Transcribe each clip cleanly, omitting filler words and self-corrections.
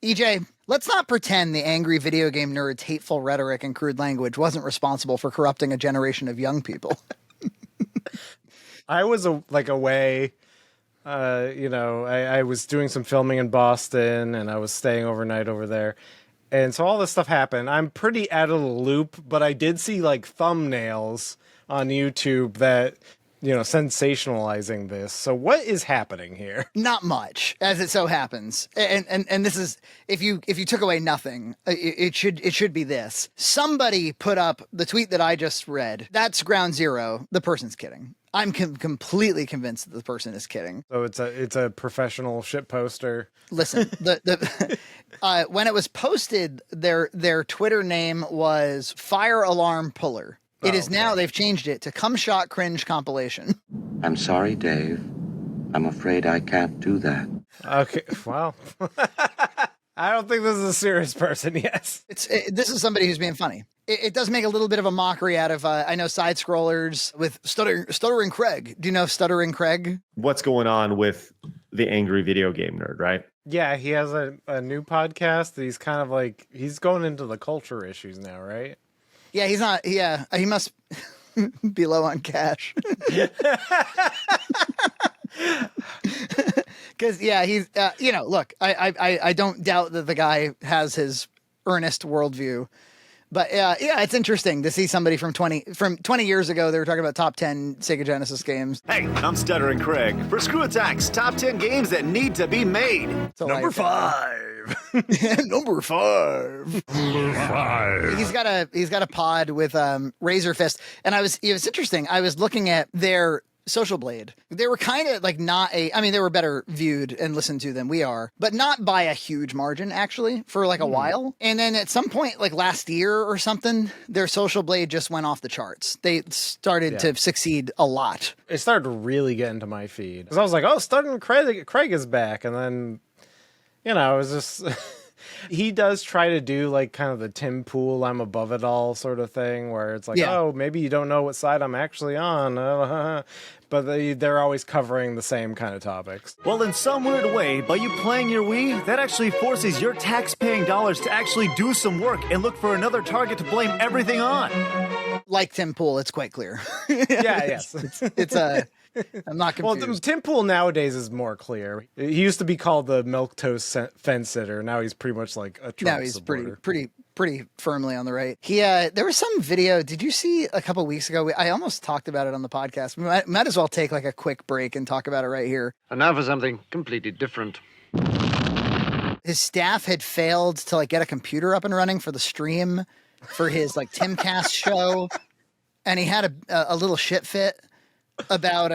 EJ, let's not pretend the angry video game nerd's hateful rhetoric and crude language wasn't responsible for corrupting a generation of young people. I was away. I was doing some filming in Boston, and I was staying overnight over there. And so all this stuff happened. I'm pretty out of the loop, but I did see like thumbnails on YouTube that, sensationalizing this. So what is happening here? Not much, as it so happens. And this is, if you took away nothing, it should be this. Somebody put up the tweet that I just read. That's ground zero. The person's kidding. I'm completely convinced that the person is kidding. So it's a professional shit poster. Listen, when it was posted, their Twitter name was Fire Alarm Puller. It is now, they've changed it to Cum Shot Cringe Compilation. I'm sorry, Dave. I'm afraid I can't do that. Okay, well, I don't think this is a serious person, yes. This is somebody who's being funny. It does make a little bit of a mockery out of, I know, side scrollers with Stuttering Craig. Do you know Stuttering Craig? What's going on with the angry video game nerd, right? Yeah, he has a new podcast. He's kind of like, he's going into the culture issues now, right? Yeah, he's not. Yeah, he must be low on cash. Because he's look, I don't doubt that the guy has his earnest worldview, but it's interesting to see somebody from 20 years ago. They were talking about top 10 Sega Genesis games. Hey, I'm Stuttering Craig for Screw Attack's top 10 games that need to be made. So Number 5. Number five. He's got a pod with Razor Fist, and it was interesting. I was looking at their Social Blade. They were kind of like they were better viewed and listened to than we are, but not by a huge margin actually for like a while. And then at some point, like last year or something, their Social Blade just went off the charts. They started to succeed a lot. It started to really get into my feed because I was like, oh, Stuttering Craig is back, and then. It was just, he does try to do like kind of the Tim Pool, I'm above it all sort of thing where it's like, oh, maybe you don't know what side I'm actually on. But they're always covering the same kind of topics. Well, in some weird way, by you playing your Wii, that actually forces your tax-paying dollars to actually do some work and look for another target to blame everything on. Like Tim Pool, it's quite clear. Yes. It's a... I'm not confused. Well, Tim Pool nowadays is more clear. He used to be called the milquetoast fence sitter. Now he's pretty much like a Trump supporter. pretty firmly on the right. There was some video. Did you see a couple weeks ago? I almost talked about it on the podcast. We might as well take like a quick break and talk about it right here. And now for something completely different. His staff had failed to like get a computer up and running for the stream for his like Timcast show, and he had a little shit fit about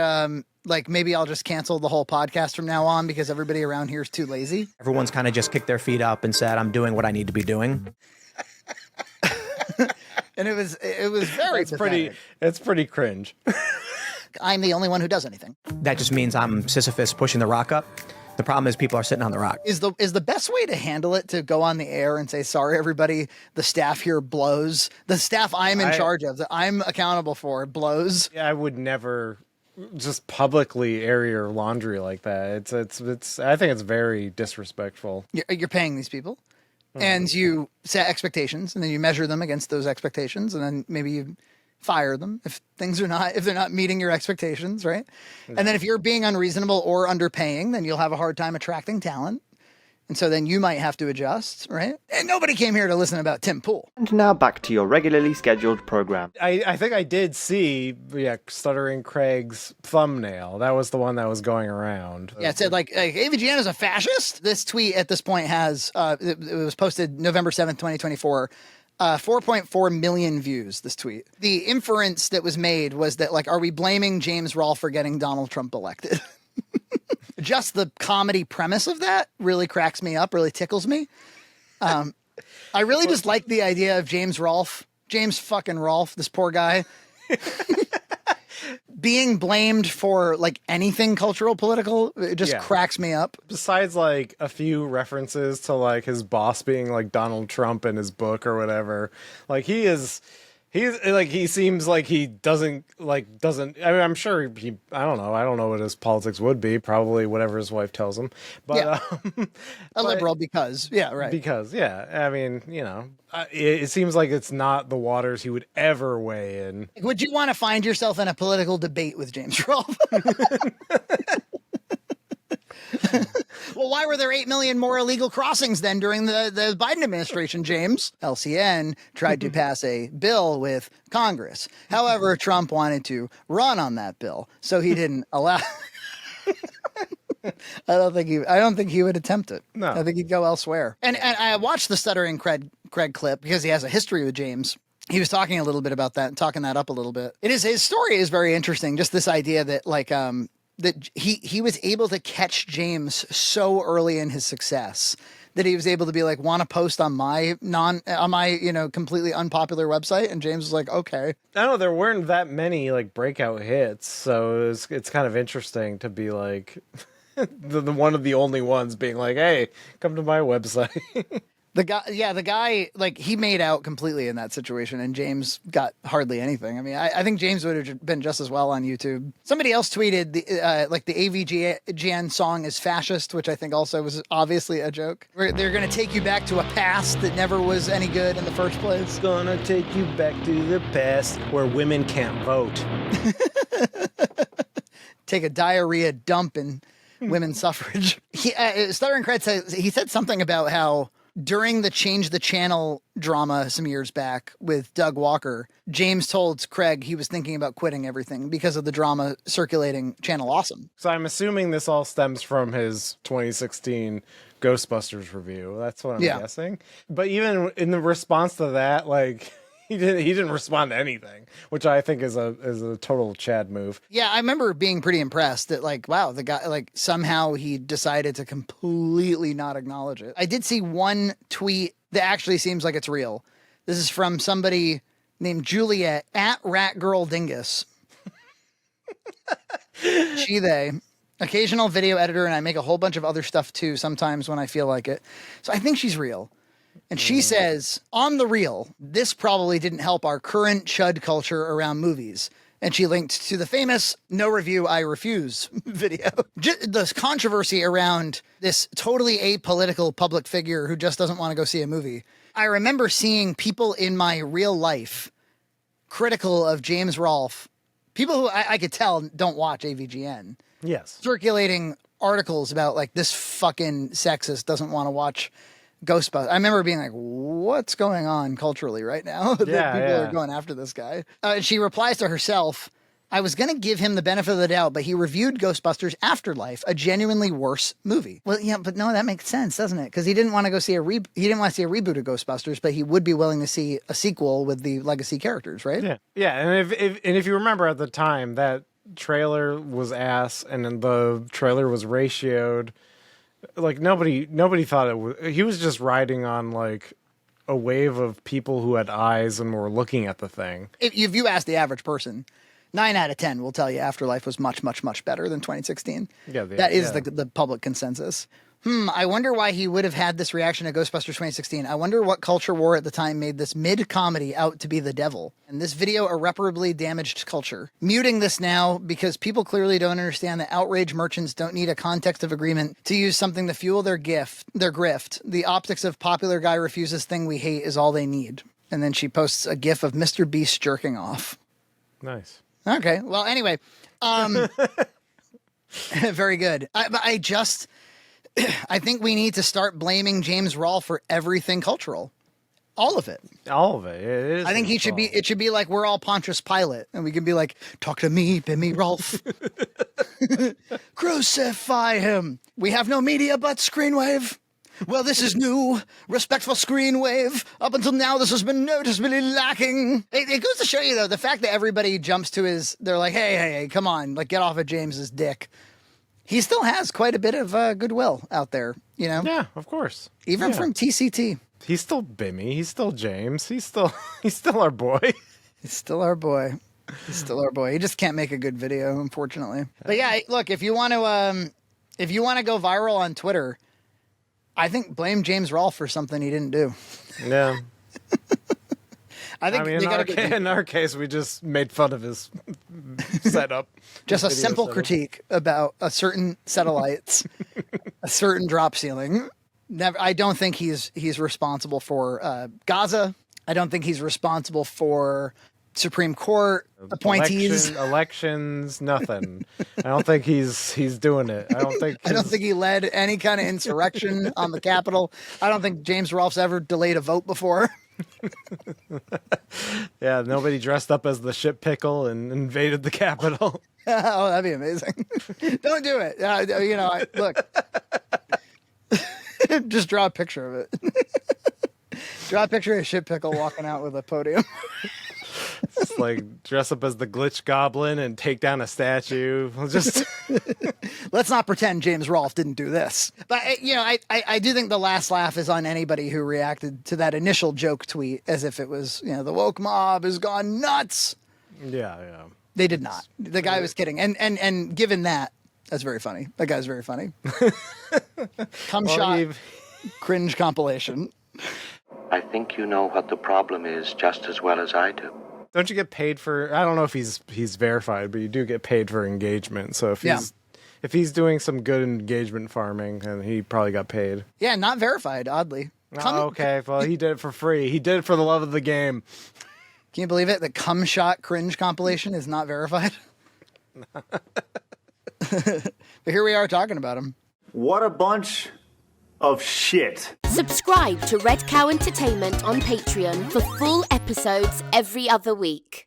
like maybe I'll just cancel the whole podcast from now on because everybody around here is too lazy. Everyone's kind of just kicked their feet up and said, I'm doing what I need to be doing. And it was very it's pretty cringe. I'm the only one who does anything. That just means I'm Sisyphus pushing the rock up. The problem is people are sitting on the rock. Is the best way to handle it to go on the air and say, sorry, everybody, the staff here blows. The staff I'm in charge of, that I'm accountable for, blows. Yeah, I would never just publicly air your laundry like that. It's I think it's very disrespectful. You're paying these people and you set expectations and then you measure them against those expectations and then maybe you fire them if they're not meeting your expectations, right? And then if you're being unreasonable or underpaying, then you'll have a hard time attracting talent. And so then you might have to adjust, right? And nobody came here to listen about Tim Pool. And now back to your regularly scheduled program. I think I did see, Stuttering Craig's thumbnail. That was the one that was going around. Yeah, it said like AVGN is a fascist. This tweet at this point has, it was posted November 7th, 2024. 4.4 million views, this tweet. The inference that was made was that, like, are we blaming James Rolfe for getting Donald Trump elected? Just the comedy premise of that really cracks me up, really tickles me. I really just like the idea of James fucking Rolfe, this poor guy, being blamed for like anything cultural, political. It just cracks me up. Besides like a few references to like his boss being like Donald Trump in his book or whatever, like he is He seems like he doesn't. I mean, I'm sure I don't know what his politics would be. Probably whatever his wife tells him. But Yeah. A liberal because right. Because I mean, it seems like it's not the waters he would ever weigh in. Would you want to find yourself in a political debate with James Rolfe? Well, why were there 8 million more illegal crossings then during the Biden administration, James? LCN tried to pass a bill with Congress. However, Trump wanted to run on that bill, so he didn't allow. I don't think he would attempt it. No. I think he'd go elsewhere. And I watched the Stuttering Craig clip because he has a history with James. He was talking a little bit about that, talking that up a little bit. His story is very interesting. Just this idea that that he was able to catch James so early in his success that he was able to be like, want to post on my completely unpopular website, and James was like, okay. I don't know, there weren't that many like breakout hits, so it's kind of interesting to be like the one of the only ones being like, hey, come to my website. The guy, like, he made out completely in that situation, and James got hardly anything. I mean, I think James would have been just as well on YouTube. Somebody else tweeted the AVGN song is fascist, which I think also was obviously a joke. They're going to take you back to a past that never was any good in the first place. Gonna take you back to the past where women can't vote. Take a diarrhea dump in women's suffrage. Stuttering Craig said something about how during the Change the Channel drama some years back with Doug Walker, James told Craig he was thinking about quitting everything because of the drama circulating Channel Awesome. So I'm assuming this all stems from his 2016 Ghostbusters review. That's what I'm guessing. But even in the response to that, like, he didn't respond to anything, which I think is a total Chad move. Yeah, I remember being pretty impressed that, like, wow, the guy, like, somehow he decided to completely not acknowledge it. I did see one tweet that actually seems like it's real. This is from somebody named Juliet at RatGirlDingus. They. Occasional video editor, and I make a whole bunch of other stuff too sometimes when I feel like it. So I think she's real. And she says, on the real, this probably didn't help our current chud culture around movies. And she linked to the famous No Review, I Refuse video. The controversy around this totally apolitical public figure who just doesn't want to go see a movie. I remember seeing people in my real life critical of James Rolfe, people who I could tell don't watch AVGN. Yes. Circulating articles about, like, this fucking sexist doesn't want to watch Ghostbusters. I remember being like, what's going on culturally right now? That people are going after this guy. She replies to herself, I was going to give him the benefit of the doubt, but he reviewed Ghostbusters Afterlife, a genuinely worse movie. Well, yeah, but no, that makes sense, doesn't it? Because he didn't want to go see he didn't want to see a reboot of Ghostbusters, but he would be willing to see a sequel with the legacy characters, right? Yeah. Yeah. And if you remember at the time, that trailer was ass, and then the trailer was ratioed. Like, nobody thought it was. He was just riding on, like, a wave of people who had eyes and were looking at the thing. If you ask the average person, 9 out of 10 will tell you Afterlife was much, much, much better than 2016. That is the public consensus. I wonder why he would have had this reaction to Ghostbusters 2016. I wonder what culture war at the time made this mid-comedy out to be the devil. And this video irreparably damaged culture. Muting this now because people clearly don't understand that outrage merchants don't need a context of agreement to use something to fuel their grift. The optics of popular guy refuses thing we hate is all they need. And then she posts a gif of Mr. Beast jerking off. Nice. Okay. Well, anyway, very good. I think we need to start blaming James Rolfe for everything cultural. All of it. All of it. It is. I think it should be like we're all Pontius Pilate, and we can be like, talk to me, Bimmy Rolfe. Crucify him. We have no media but Screenwave. Well, this is new. Respectful Screenwave. Up until now, this has been noticeably lacking. It goes to show you, though, the fact that everybody jumps to they're like, hey, come on, like, get off of James's dick. He still has quite a bit of goodwill out there, you know? Yeah, of course. Even from TCT. He's still Bimmy. He's still James. He's still our boy. He's still our boy. He's still our boy. He just can't make a good video, unfortunately. But yeah, look, if you want to go viral on Twitter, I think blame James Rolfe for something he didn't do. Yeah. I think they got to in our case, we just made fun of his setup. just a Video simple setup. critique about a certain set of lights, a certain drop ceiling. Never, I don't think he's responsible for Gaza. I don't think he's responsible for Supreme Court appointees. Elections, nothing. I don't think he's doing it. I don't think he led any kind of insurrection on the Capitol. I don't think James Rolfe's ever delayed a vote before. Yeah, nobody dressed up as the shit pickle and invaded the Capitol. Oh, that'd be amazing. Don't do it. Look, just draw a picture of it. Draw a picture of a shit pickle walking out with a podium. Just like dress up as the glitch goblin and take down a statue. Just Let's not pretend James Rolfe didn't do this. But I do think the last laugh is on anybody who reacted to that initial joke tweet as if it was, the woke mob has gone nuts. yeah. They did not. The guy was kidding. And given that, that's very funny. That guy's very funny. Shot cringe compilation. I think you know what the problem is just as well as I do. Don't you get paid for? I don't know if he's verified, but you do get paid for engagement. So if he's doing some good engagement farming, then he probably got paid. Yeah, not verified, oddly. Okay, well, he did it for free. He did it for the love of the game. Can you believe it? The cum shot cringe compilation is not verified. But here we are talking about him. What a bunch of shit. Subscribe to Red Cow Entertainment on Patreon for full episodes every other week.